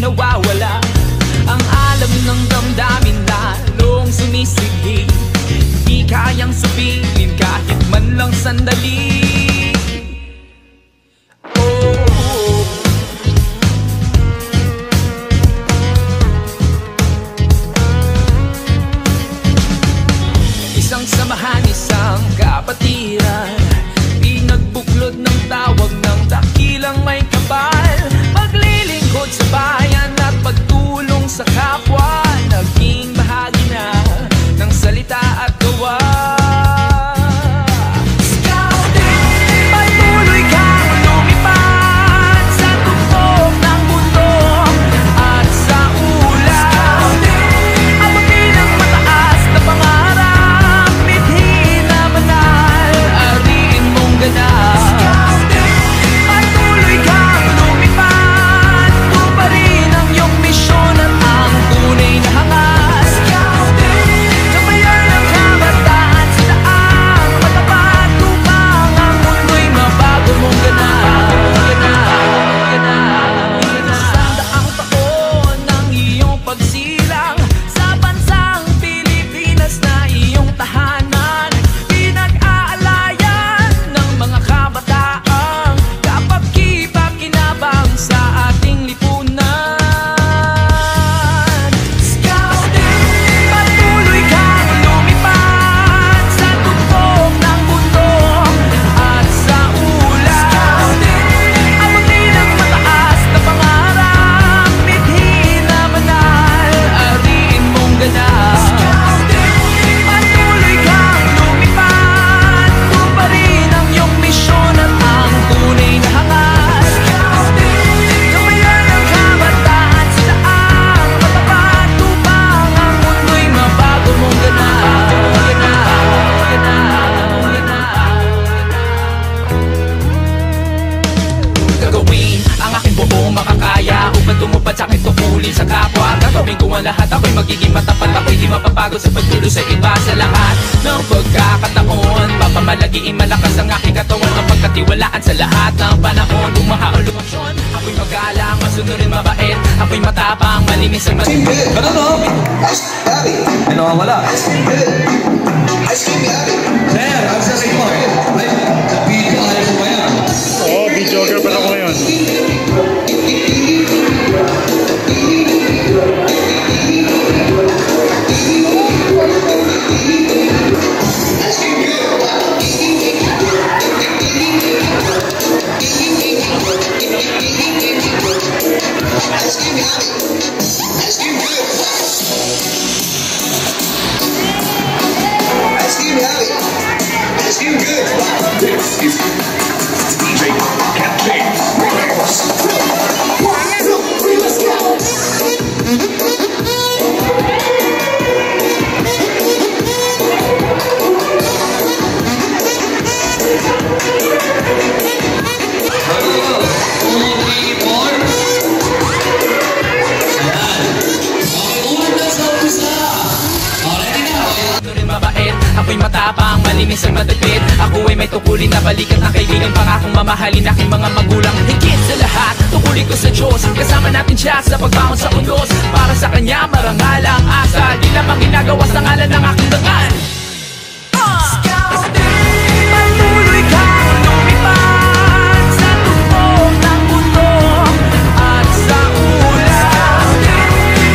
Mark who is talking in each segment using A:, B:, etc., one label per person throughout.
A: nawawala. Ang alam ng damdamin lalong sumisighi, di kayang supilin kahit man lang sandali. Isang samahan, isang kapatiran, pinagbuklod ng tawag ng dakilang may kapal. Paglilingkod sa bayan at pagtulong sa kapwa, naging bahagi na ng salita at gawa. Sa kapwa, gagawin ko ang lahat. Ako'y magiging matapat, ako'y di mapapagod sa pagtulo sa iba. Sa lahat ng pagkakataon, papamalagiin malakas ang aking katawan, ang pagkatiwalaan sa lahat ng panahon. Bumaha o lumaksyon, ako'y magalang, masunurin, mabait, ako'y matapang, malinis ang matibig.
B: Ano no? Ano ang wala? Sir, ang sasayin mo. Sa video, ayaw ko ba yan?
C: Oo, videographer pa ako ngayon.
D: This is DJ Captain Remix. Let's go.
A: Ako'y matapang, malinis ang matipid. Ako ay may tukulin na balikat ng kaibigan, pangakong mamahalin aking mga magulang. Higit sa lahat, tukulin ko sa Diyos, kasama natin siya sa pagbangon sa undos. Para sa Kanya marangal ang asa, di lamang ginagawa sa ngalan ng aking dangal. Patuloy kang lumipad sa tuktok ng mundo at sa ulan.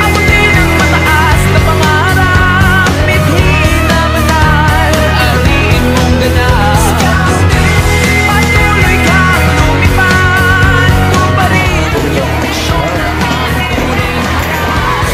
A: Abutin ang mataas na pangarap, mithin na manal, ariin mong ganap. Patuloy kang lumipad, tuparin ang iyong misyon at tunay na hakas.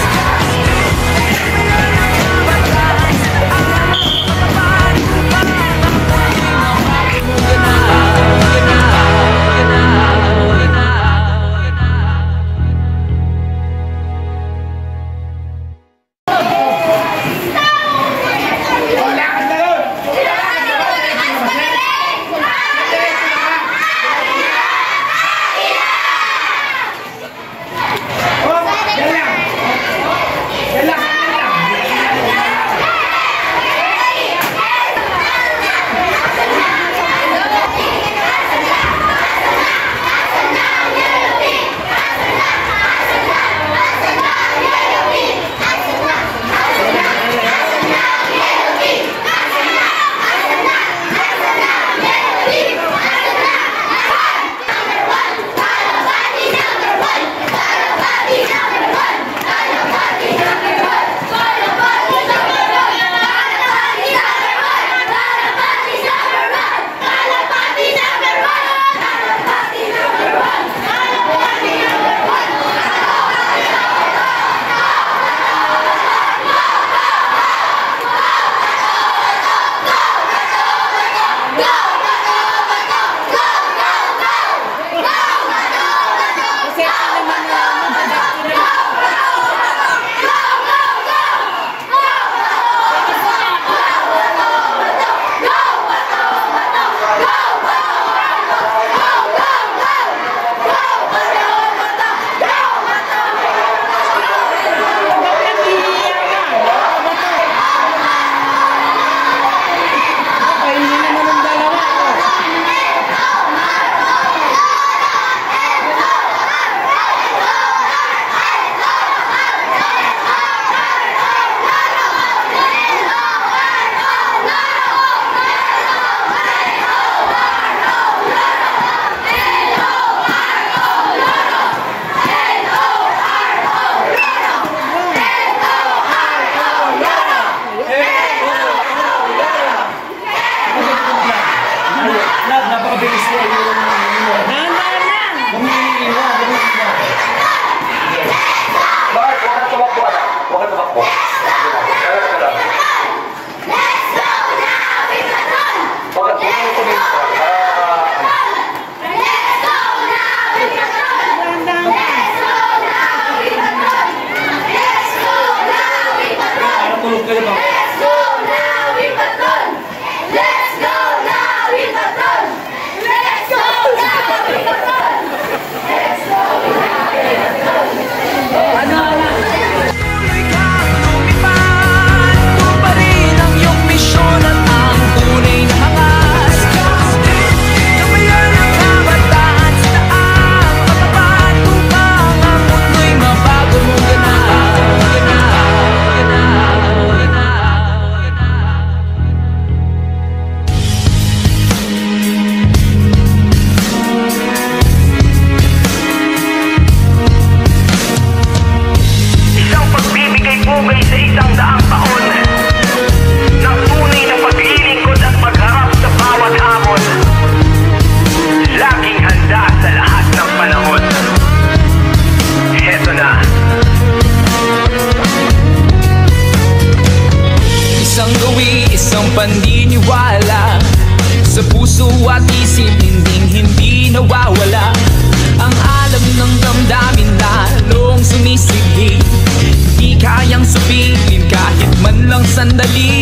A: sandali.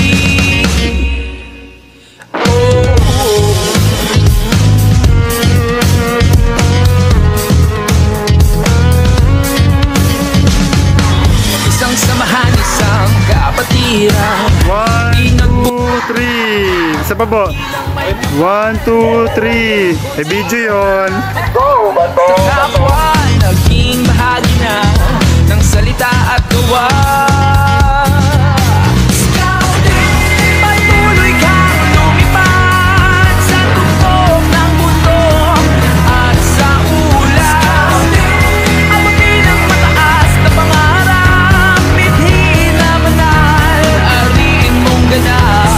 A: Isang samahan, isang kapatiran.
C: 1, 2, 3. Isa pa po. 1, 2, 3. May video yun.
A: Kapwa naging bahagi na ng salita at gawa. Patuloy kang lumipad sa tuktok ng mundo at sa ulap. Abutin ang mataas na pangarap, midhi na manal, ariin mong ganap.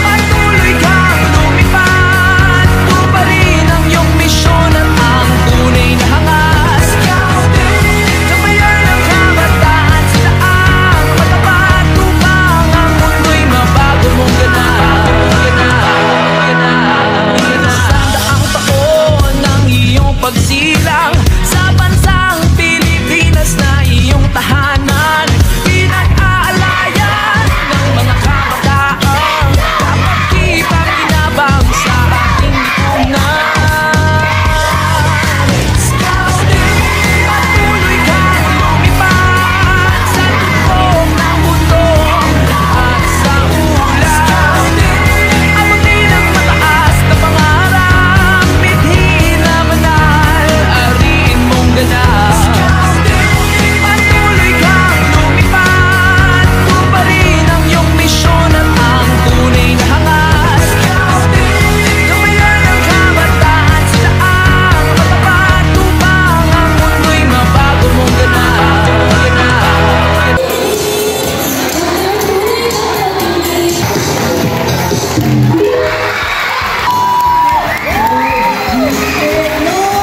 A: Patuloy kang lumipad, tuparin ang iyong misyon at ang tunay na hangas. Gabayan ang kabataan, sila ang matapat upang ang mundo'y mabago mong ganap. Isang daang taon ng iyong pagsilang sa bansang Pilipinas na iyong tahanan. Pinag-aalayan ng mga kabataan, dapat kitang inabang sa ating lipunan. Patuloy kang lumipad sa tuktok ng mundo at sa ulap. Abutin ang mataas na pangarap, midhi na manal, ariin mong ganap. Patuloy kang lumipad, tuparin ang iyong misyon at ang tunay na hangas. Gabayan ang kabataan, sila ang matapat upang ang mundo'y mabago mong ganap.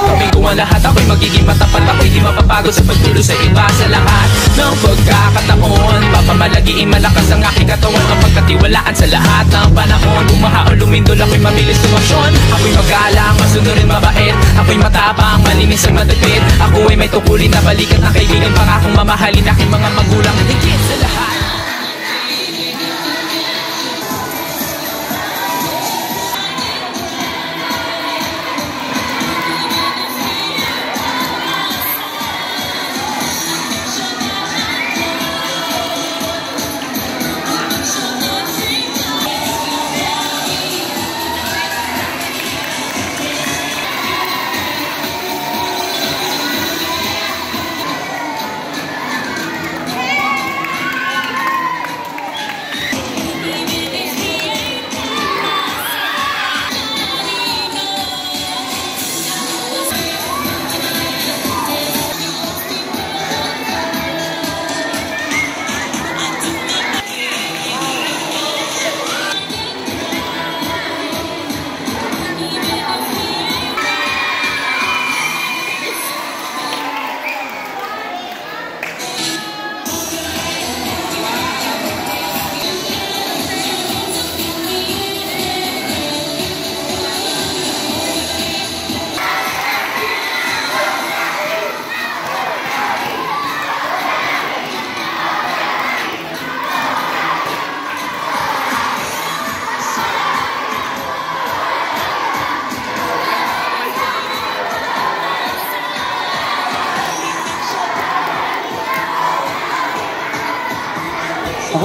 A: Kaming kung ang lahat, ako'y magiging matapat. Ako'y di mapapagod sa pagtulo sa iba. Sa lahat ng pagkakataon, papamalagiin malakas ang aking katawan. Mapagkatiwalaan sa lahat ng panahon. Bumaha o lumindol, ako'y mabilis tumaksyon. Ako'y magalang, masunurin, mabait. Ako'y matapang, malinis ang madagpit. Ako ay may tukulin na balikat ng kaibigan. Pangakong mamahalin aking mga magulang. Higit sa lahat.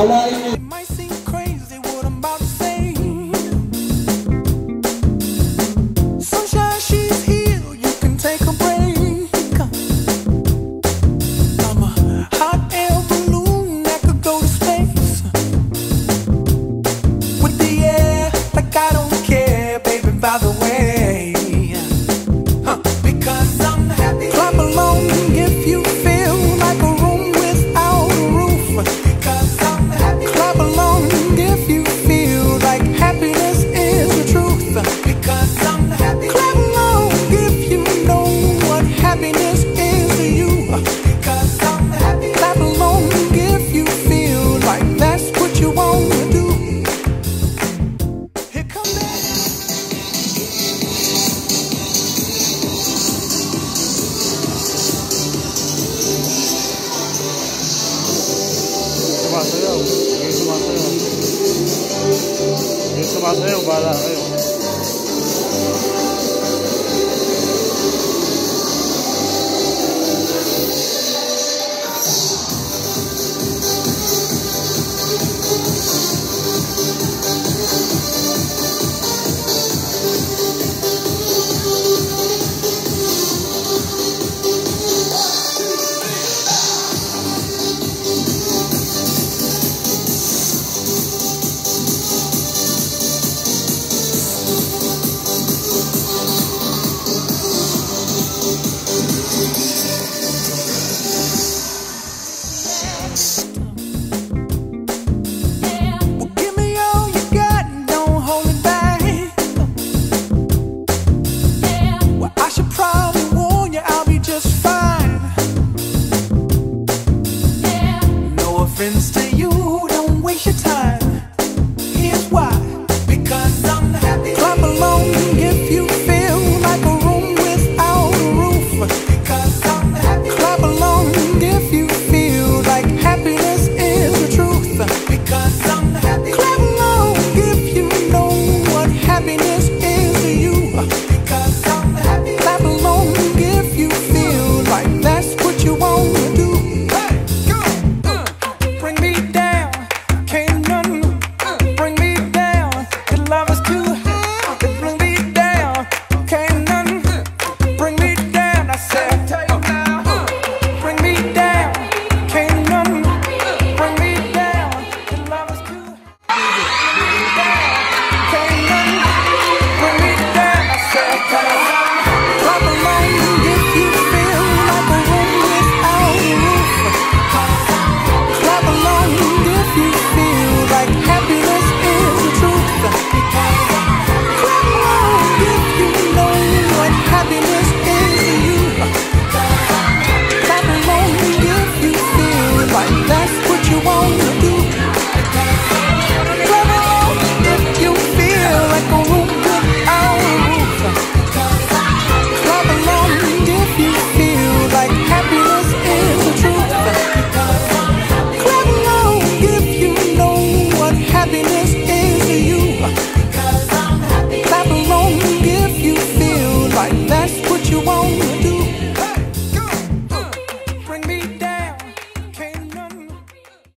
E: It might seem crazy what I'm about to say. Sunshine, she's here, you can take a break. I'm a hot air balloon that could go to space. With the air, like I don't care, baby, by the way. Because I'm happy. Clap along if you feel like a room without a roof. Because I'm happy. Clap along.
C: kayo, bahala kayo.